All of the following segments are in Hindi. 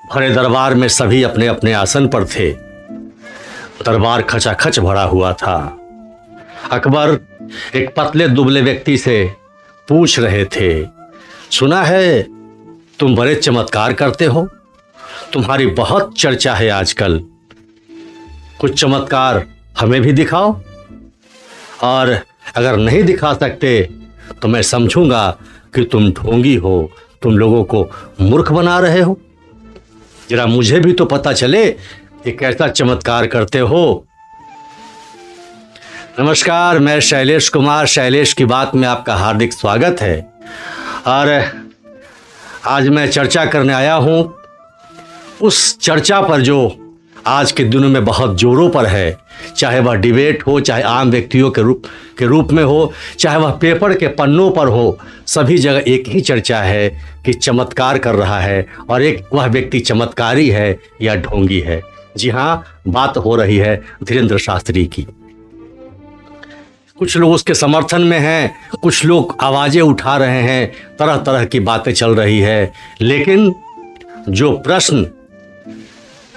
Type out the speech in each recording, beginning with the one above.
भरे दरबार में सभी अपने अपने आसन पर थे। दरबार खचाखच भरा हुआ था। अकबर एक पतले दुबले व्यक्ति से पूछ रहे थे, सुना है तुम बड़े चमत्कार करते हो, तुम्हारी बहुत चर्चा है आजकल, कुछ चमत्कार हमें भी दिखाओ, और अगर नहीं दिखा सकते तो मैं समझूंगा कि तुम ढोंगी हो, तुम लोगों को मूर्ख बना रहे हो। जरा मुझे भी तो पता चले कि कैसा चमत्कार करते हो। नमस्कार, मैं शैलेश कुमार, शैलेश की बात में आपका हार्दिक स्वागत है। और आज मैं चर्चा करने आया हूँ उस चर्चा पर जो आज के दिनों में बहुत जोरों पर है, चाहे वह डिबेट हो, चाहे आम व्यक्तियों के रूप में हो, चाहे वह पेपर के पन्नों पर हो, सभी जगह एक ही चर्चा है कि चमत्कार कर रहा है और एक वह व्यक्ति चमत्कारी है या ढोंगी है। जी हाँ, बात हो रही है धीरेंद्र शास्त्री की। कुछ लोग उसके समर्थन में हैं, कुछ लोग आवाज़ें उठा रहे हैं, तरह तरह की बातें चल रही है, लेकिन जो प्रश्न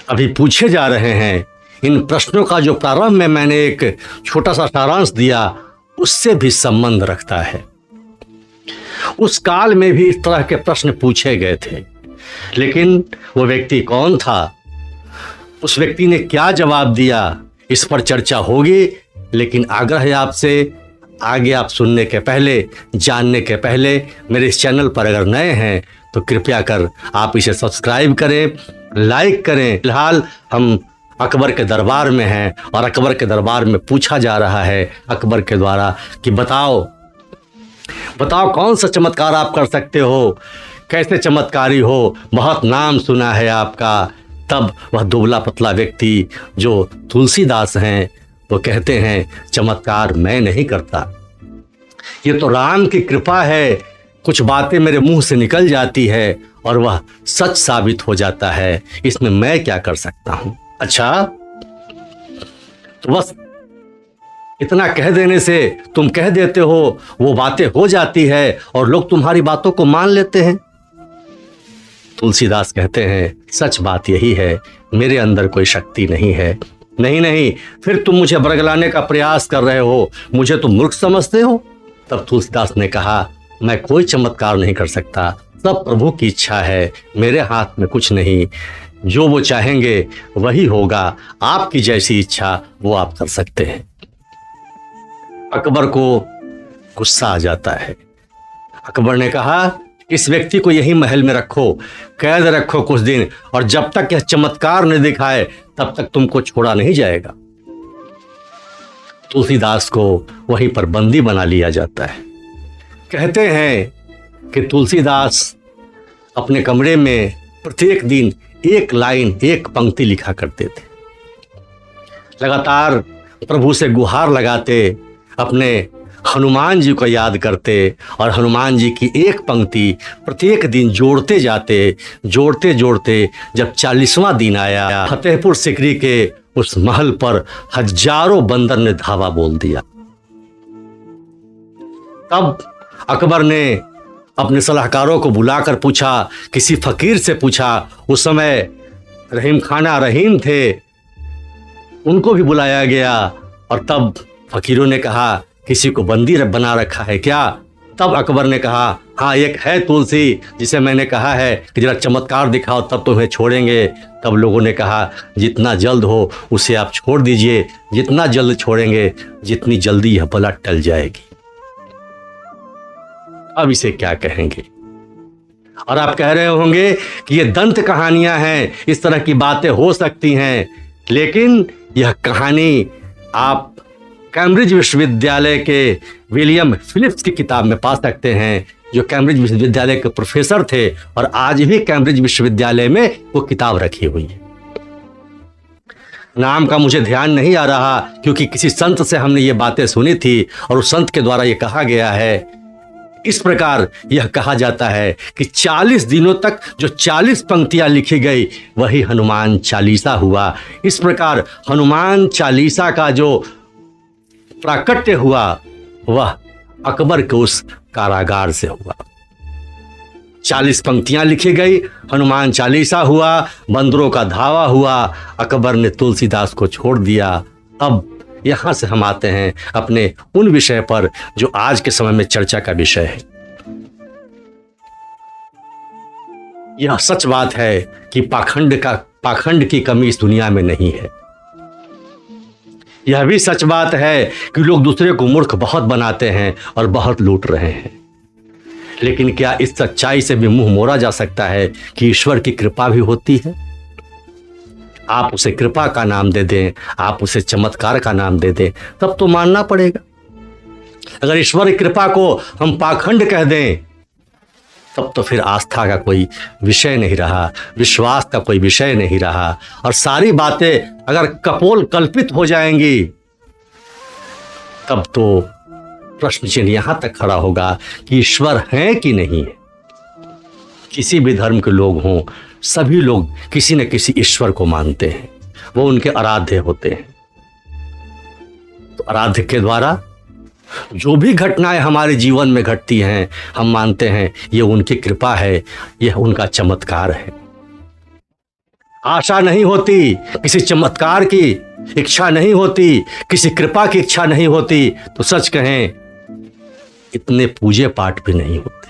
अभी पूछे जा रहे हैं, इन प्रश्नों का जो प्रारंभ में मैंने एक छोटा सा सारांश दिया, उससे भी संबंध रखता है। उस काल में भी इस तरह के प्रश्न पूछे गए थे, लेकिन वो व्यक्ति कौन था, उस व्यक्ति ने क्या जवाब दिया, इस पर चर्चा होगी। लेकिन आग्रह है आपसे, आगे आप सुनने के पहले, जानने के पहले, मेरे इस चैनल पर अगर नए हैं तो कृपया कर आप इसे सब्सक्राइब करें, लाइक करें। फिलहाल हम अकबर के दरबार में हैं और अकबर के दरबार में पूछा जा रहा है अकबर के द्वारा कि बताओ कौन सा चमत्कार आप कर सकते हो, कैसे चमत्कारी हो, बहुत नाम सुना है आपका। तब वह दुबला पतला व्यक्ति जो तुलसीदास हैं वो कहते हैं, चमत्कार मैं नहीं करता, ये तो राम की कृपा है, कुछ बातें मेरे मुंह से निकल जाती है और वह सच साबित हो जाता है, इसमें मैं क्या कर सकता हूं। अच्छा, तो बस इतना कह देने से तुम कह देते हो, वो बातें हो जाती है और लोग तुम्हारी बातों को मान लेते हैं। तुलसीदास कहते हैं, सच बात यही है, मेरे अंदर कोई शक्ति नहीं है। नहीं, फिर तुम मुझे बरगलाने का प्रयास कर रहे हो, मुझे तुम मूर्ख समझते हो। तब तुलसीदास ने कहा, मैं कोई चमत्कार नहीं कर सकता, सब प्रभु की इच्छा है, मेरे हाथ में कुछ नहीं, जो वो चाहेंगे वही होगा, आपकी जैसी इच्छा वो आप कर सकते हैं। अकबर को गुस्सा आ जाता है। अकबर ने कहा, इस व्यक्ति को यही महल में रखो, कैद रखो कुछ दिन, और जब तक यह चमत्कार नहीं दिखाए तब तक तुमको छोड़ा नहीं जाएगा। तुलसीदास को वहीं पर बंदी बना लिया जाता है। कहते हैं कि तुलसीदास अपने कमरे में प्रत्येक दिन एक लाइन, एक पंक्ति लिखा करते थे। लगातार प्रभु से गुहार लगाते, अपने हनुमान जी को याद करते और हनुमान जी की एक पंक्ति प्रत्येक दिन जोड़ते जाते, जोड़ते जोड़ते जब 40वां दिन आया, फतेहपुर सिकरी के उस महल पर हजारों बंदर ने धावा बोल दिया। तब अकबर ने अपने सलाहकारों को बुलाकर पूछा, किसी फकीर से पूछा, उस समय रहीम खाना रहीम थे, उनको भी बुलाया गया, और तब फकीरों ने कहा, किसी को बंदी बना रखा है क्या? तब अकबर ने कहा, हाँ, एक है तुलसी, जिसे मैंने कहा है कि जरा चमत्कार दिखाओ तब तुम्हें छोड़ेंगे। तब लोगों ने कहा, जितना जल्द हो उसे आप छोड़ दीजिए, जितना जल्द छोड़ेंगे जितनी जल्दी यह बला टल जाएगी। अब इसे क्या कहेंगे? और आप कह रहे होंगे कि ये दंत कहानियां हैं, इस तरह की बातें हो सकती हैं, लेकिन यह कहानी आप कैम्ब्रिज विश्वविद्यालय के विलियम फिलिप्स की किताब में पा सकते हैं, जो कैम्ब्रिज विश्वविद्यालय के प्रोफेसर थे और आज भी कैम्ब्रिज विश्वविद्यालय में वो किताब रखी हुई है। नाम का मुझे ध्यान नहीं आ रहा, क्योंकि किसी संत से हमने ये बातें सुनी थी और उस संत के द्वारा ये कहा गया है। इस प्रकार यह कहा जाता है कि 40 दिनों तक जो 40 पंक्तियां लिखी गई वही हनुमान चालीसा हुआ। इस प्रकार हनुमान चालीसा का जो प्राकट्य हुआ वह अकबर के उस कारागार से हुआ। 40 पंक्तियां लिखी गई, हनुमान चालीसा हुआ, बंदरों का धावा हुआ, अकबर ने तुलसीदास को छोड़ दिया। अब यहाँ से हम आते हैं अपने उन विषय पर जो आज के समय में चर्चा का विषय है। यह सच बात है कि पाखंड की कमी इस दुनिया में नहीं है। यह भी सच बात है कि लोग दूसरे को मूर्ख बहुत बनाते हैं और बहुत लूट रहे हैं। लेकिन क्या इस सच्चाई से भी मुंह मोड़ा जा सकता है कि ईश्वर की कृपा भी होती है? आप उसे कृपा का नाम दे दें, आप उसे चमत्कार का नाम दे दें, तब तो मानना पड़ेगा। अगर ईश्वर की कृपा को हम पाखंड कह दें, तब तो फिर आस्था का कोई विषय नहीं रहा, विश्वास का कोई विषय नहीं रहा, और सारी बातें अगर कपोल कल्पित हो जाएंगी, तब तो प्रश्न चिन्ह यहां तक खड़ा होगा कि ईश्वर है कि नहीं है। किसी भी धर्म के लोग हों, सभी लोग किसी न किसी ईश्वर को मानते हैं, वो उनके आराध्य होते हैं। तो आराध्य के द्वारा जो भी घटनाएं हमारे जीवन में घटती हैं, हम मानते हैं ये उनकी कृपा है, यह उनका चमत्कार है। आशा नहीं होती, किसी चमत्कार की इच्छा नहीं होती, किसी कृपा की इच्छा नहीं होती, तो सच कहें इतने पूजे पाठ भी नहीं होते।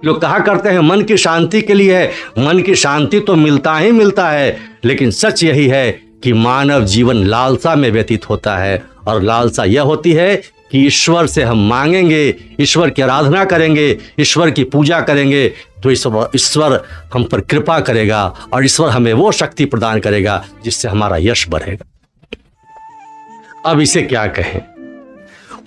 लोग कहा करते हैं मन की शांति के लिए है, मन की शांति तो मिलता ही मिलता है, लेकिन सच यही है कि मानव जीवन लालसा में व्यतीत होता है, और लालसा यह होती है कि ईश्वर से हम मांगेंगे, ईश्वर की आराधना करेंगे, ईश्वर की पूजा करेंगे, तो ईश्वर हम पर कृपा करेगा और ईश्वर हमें वो शक्ति प्रदान करेगा जिससे हमारा यश बढ़ेगा। अब इसे क्या कहें?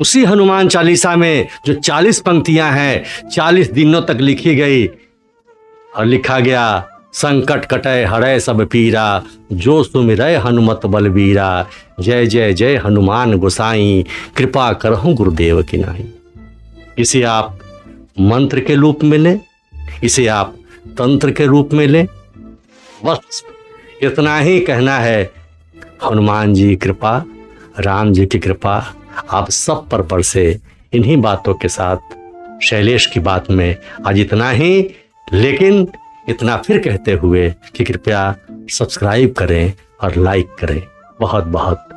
उसी हनुमान चालीसा में जो 40 पंक्तियां हैं, 40 दिनों तक लिखी गई और लिखा गया, संकट कटय हरै सब पीरा, जो सुमिरै हनुमत बलबीरा, जय जय जय हनुमान गोसाई, कृपा करहु गुरुदेव की नाई। इसे आप मंत्र के रूप में लें, इसे आप तंत्र के रूप में लें, बस इतना ही कहना है। हनुमान जी की कृपा, राम जी की कृपा आप सब पर बरसे। इन्हीं बातों के साथ शैलेश की बात में आज इतना ही, लेकिन इतना फिर कहते हुए कि कृपया सब्सक्राइब करें और लाइक करें। बहुत बहुत